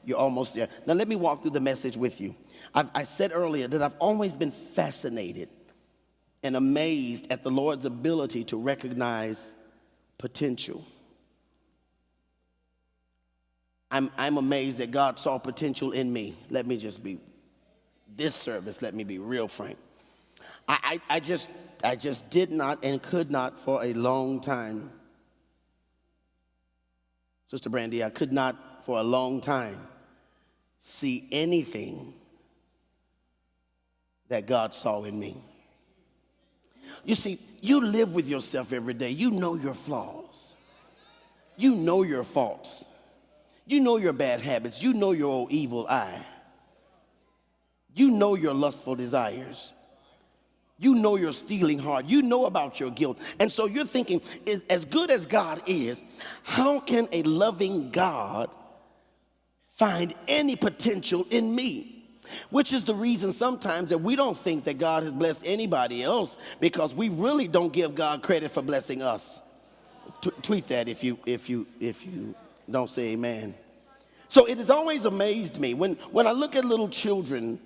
You're almost there. Now let me walk through the message with you. I said earlier that I've always been fascinated and amazed at the Lord's ability to recognize potential. I'm amazed that God saw potential in me. Let me just be, this service, let me be real frank. I just did not and could not for a long time. Sister Brandy, I could not for a long time see anything that God saw in me. You see, you live with yourself every day. You know your flaws. You know your faults. You know your bad habits. You know your old evil eye. You know your lustful desires. You know your stealing heart. You know about your guilt. And so you're thinking, is as good as God is, how can a loving God find any potential in me? Which is the reason sometimes that we don't think that God has blessed anybody else, because we really don't give God credit for blessing us. Tweet that if you don't say amen. So it has always amazed me when I look at little children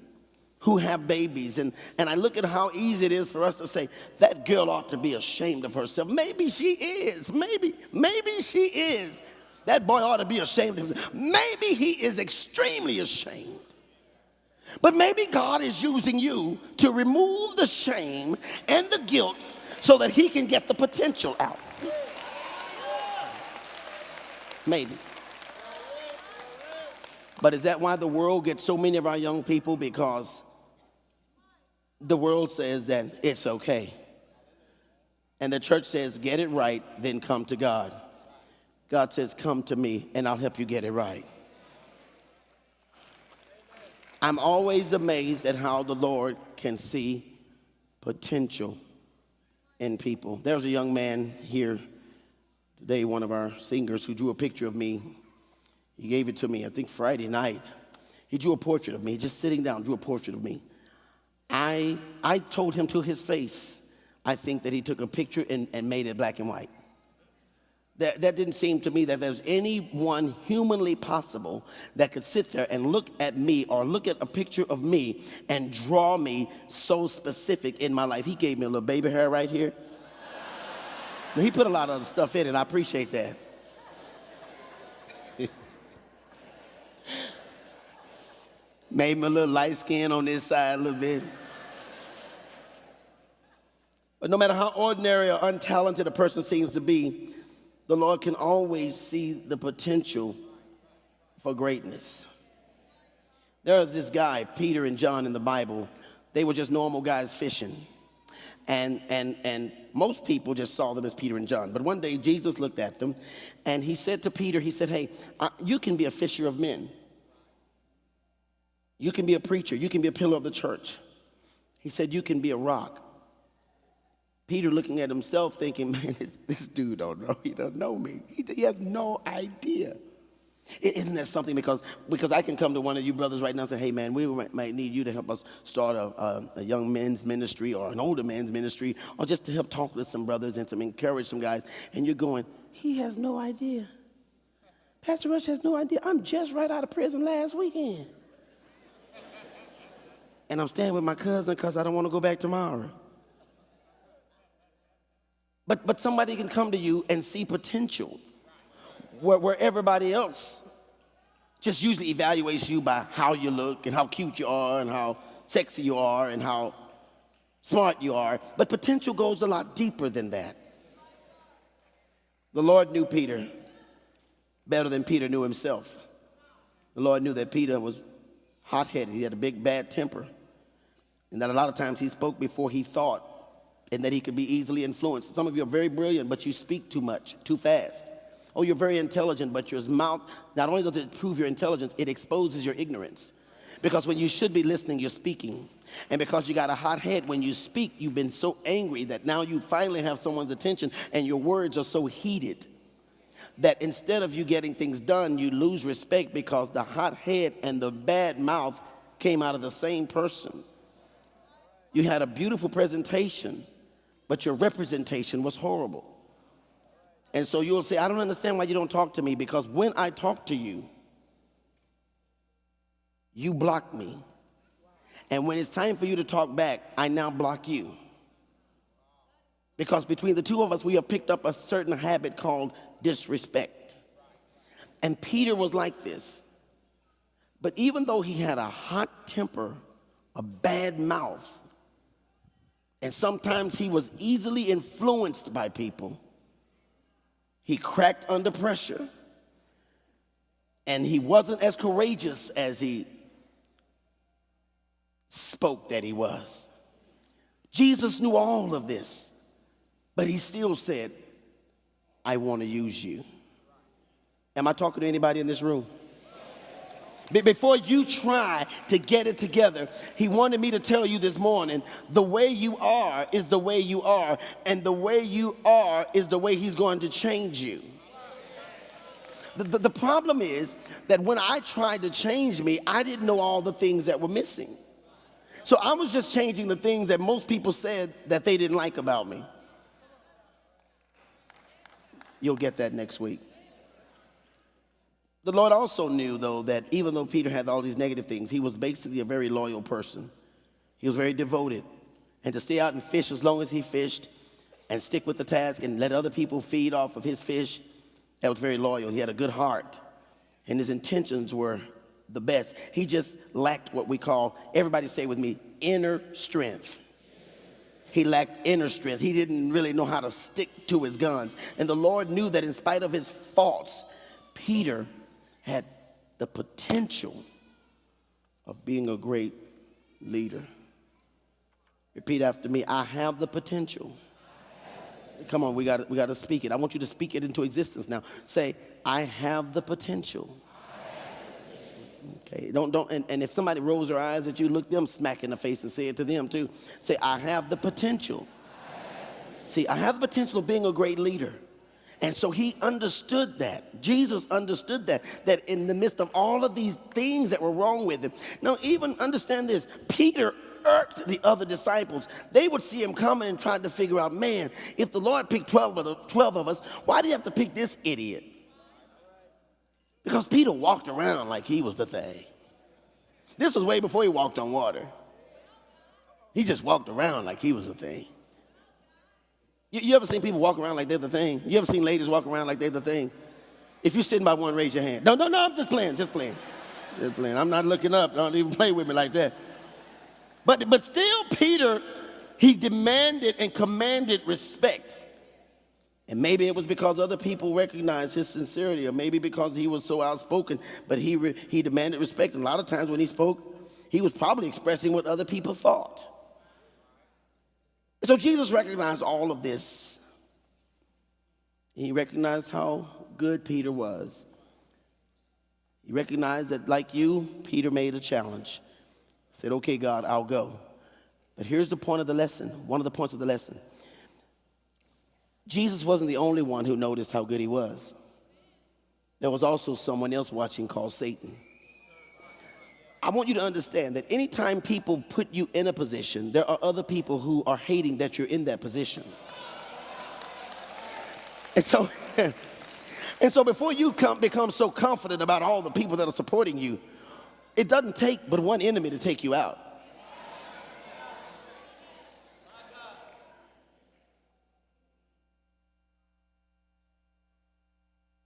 who have babies, and I look at how easy it is for us to say, that girl ought to be ashamed of herself. Maybe she is. Maybe she is. That boy ought to be ashamed of himself. Maybe he is extremely ashamed. But maybe God is using you to remove the shame and the guilt so that he can get the potential out. Maybe. But is that why the world gets so many of our young people? Because the world says that it's okay. And the church says, get it right, then come to God. God says, come to me and I'll help you get it right. I'm always amazed at how the Lord can see potential in people. There was a young man here today, one of our singers, who drew a picture of me. He gave it to me, I think Friday night. He drew a portrait of me, just sitting down, drew a portrait of me. I told him to his face, I think that he took a picture and made it black and white. That didn't seem to me that there's anyone humanly possible that could sit there and look at me or look at a picture of me and draw me so specific in my life. He gave me a little baby hair right here. Now, he put a lot of other stuff in it. I appreciate that. Made me a little light skin on this side a little bit. But no matter how ordinary or untalented a person seems to be, the Lord can always see the potential for greatness. There was this guy, Peter and John in the Bible. They were just normal guys fishing. And most people just saw them as Peter and John. But one day Jesus looked at them and he said to Peter, he said, hey, you can be a fisher of men. You can be a preacher. You can be a pillar of the church. He said, you can be a rock. Peter looking at himself thinking, man, this dude don't know. He don't know me. He has no idea. Isn't that something? Because I can come to one of you brothers right now and say, hey, man, we might need you to help us start a young men's ministry or an older men's ministry, or just to help talk with some brothers and some encourage some guys. And you're going, he has no idea. Pastor Rush has no idea. I'm just right out of prison last weekend. And I'm staying with my cousin because I don't want to go back tomorrow. But somebody can come to you and see potential where everybody else just usually evaluates you by how you look and how cute you are and how sexy you are and how smart you are. But potential goes a lot deeper than that. The Lord knew Peter better than Peter knew himself. The Lord knew that Peter was hot-headed. He had a big bad temper. And that a lot of times he spoke before he thought, and that he could be easily influenced. Some of you are very brilliant, but you speak too much, too fast. Oh, you're very intelligent, but your mouth, not only does it prove your intelligence, it exposes your ignorance. Because when you should be listening, you're speaking. And because you got a hot head, when you speak, you've been so angry that now you finally have someone's attention, and your words are so heated that instead of you getting things done, you lose respect because the hot head and the bad mouth came out of the same person. You had a beautiful presentation, but your representation was horrible. And so you'll say, I don't understand why you don't talk to me, because when I talk to you, You block me. And when it's time for you to talk back, I now block you. Because between the two of us, we have picked up a certain habit called disrespect. And Peter was like this. But even though he had a hot temper, a bad mouth, and sometimes he was easily influenced by people, he cracked under pressure, and he wasn't as courageous as he spoke that he was. Jesus knew all of this, but he still said, I want to use you. Am I talking to anybody in this room? Before you try to get it together, he wanted me to tell you this morning, the way you are is the way you are, and the way you are is the way he's going to change you. The problem is that when I tried to change me, I didn't know all the things that were missing. So I was just changing the things that most people said that they didn't like about me. You'll get that next week. The Lord also knew, though, that even though Peter had all these negative things, he was basically a very loyal person. He was very devoted. And to stay out and fish as long as he fished and stick with the task and let other people feed off of his fish, that was very loyal. He had a good heart, and his intentions were the best. He just lacked what we call, everybody say with me, inner strength. He lacked inner strength. He didn't really know how to stick to his guns. And the Lord knew that in spite of his faults, Peter had the potential of being a great leader. Repeat after me, I have the potential. Come on, we got to speak it. I want you to speak it into existence now. Say, I have the potential. Okay, don't, and if somebody rolls their eyes at you, look them smack in the face and say it to them too. Say, I have the potential. See, I have the potential of being a great leader. And so he understood that. Jesus understood that in the midst of all of these things that were wrong with him. Now, even understand this, Peter irked the other disciples. They would see him coming and trying to figure out, man, if the Lord picked 12 of us, why do you have to pick this idiot? Because Peter walked around like he was the thing. This was way before he walked on water. He just walked around like he was the thing. You ever seen people walk around like they're the thing? You ever seen ladies walk around like they're the thing? If you're sitting by one, raise your hand. No, I'm just playing. I'm not looking up. Don't even play with me like that. But still, Peter, he demanded and commanded respect. And maybe it was because other people recognized his sincerity, or maybe because he was so outspoken, but he demanded respect. And a lot of times when he spoke, he was probably expressing what other people thought. So Jesus recognized all of this. He recognized how good Peter was. He recognized that, like you, Peter made a challenge. Said, okay, God, I'll go. But here's the point of the lesson, one of the points of the lesson. Jesus wasn't the only one who noticed how good he was. There was also someone else watching called Satan. I want you to understand that anytime people put you in a position, there are other people who are hating that you're in that position. And so before you become so confident about all the people that are supporting you, it doesn't take but one enemy to take you out.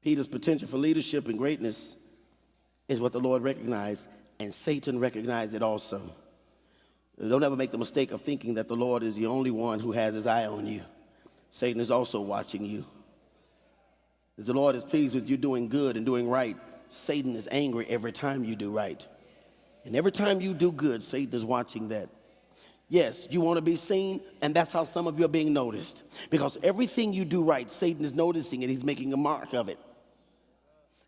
Peter's potential for leadership and greatness is what the Lord recognized, and Satan recognized it also. Don't ever make the mistake of thinking that the Lord is the only one who has his eye on you. Satan is also watching you. As the Lord is pleased with you doing good and doing right, Satan is angry every time you do right. And every time you do good, Satan is watching that. Yes, you want to be seen, and that's how some of you are being noticed. Because everything you do right, Satan is noticing it. He's making a mark of it.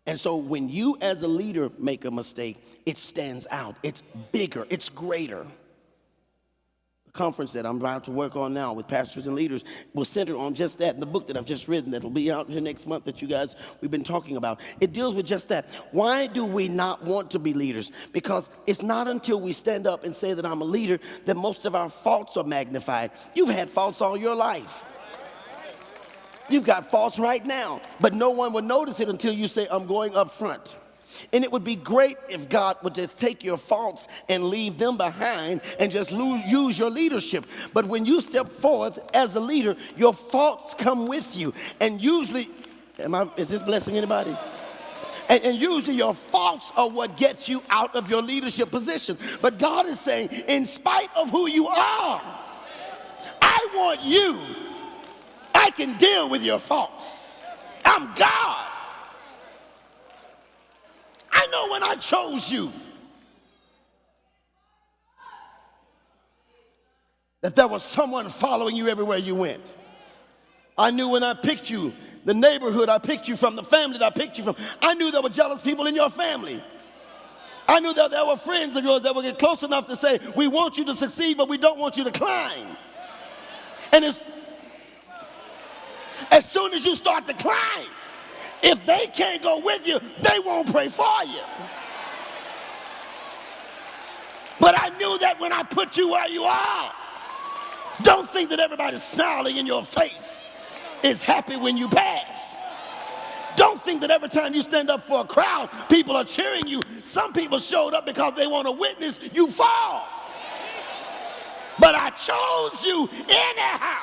And so when you as a leader make a mistake, it stands out. It's bigger. It's greater. The conference that I'm about to work on now with pastors and leaders will center on just that. In the book that I've just written that will be out here next month that we've been talking about, it deals with just that. Why do we not want to be leaders? Because it's not until we stand up and say that I'm a leader that most of our faults are magnified. You've had faults all your life. You've got faults right now, but no one will notice it until you say, I'm going up front. And it would be great if God would just take your faults and leave them behind and just use your leadership. But when you step forth as a leader, your faults come with you. And usually, is this blessing anybody? And usually your faults are what gets you out of your leadership position. But God is saying, in spite of who you are, I want you. I can deal with your faults. I'm God. I know when I chose you that there was someone following you everywhere you went. I knew when I picked you, the neighborhood I picked you from, the family that I picked you from, I knew there were jealous people in your family. I knew that there were friends of yours that would get close enough to say, we want you to succeed, but we don't want you to climb. And as soon as you start to climb, if they can't go with you, they won't pray for you. But I knew that when I put you where you are, don't think that everybody's smiling in your face is happy when you pass. Don't think that every time you stand up for a crowd, people are cheering you. Some people showed up because they want to witness you fall. But I chose you anyhow.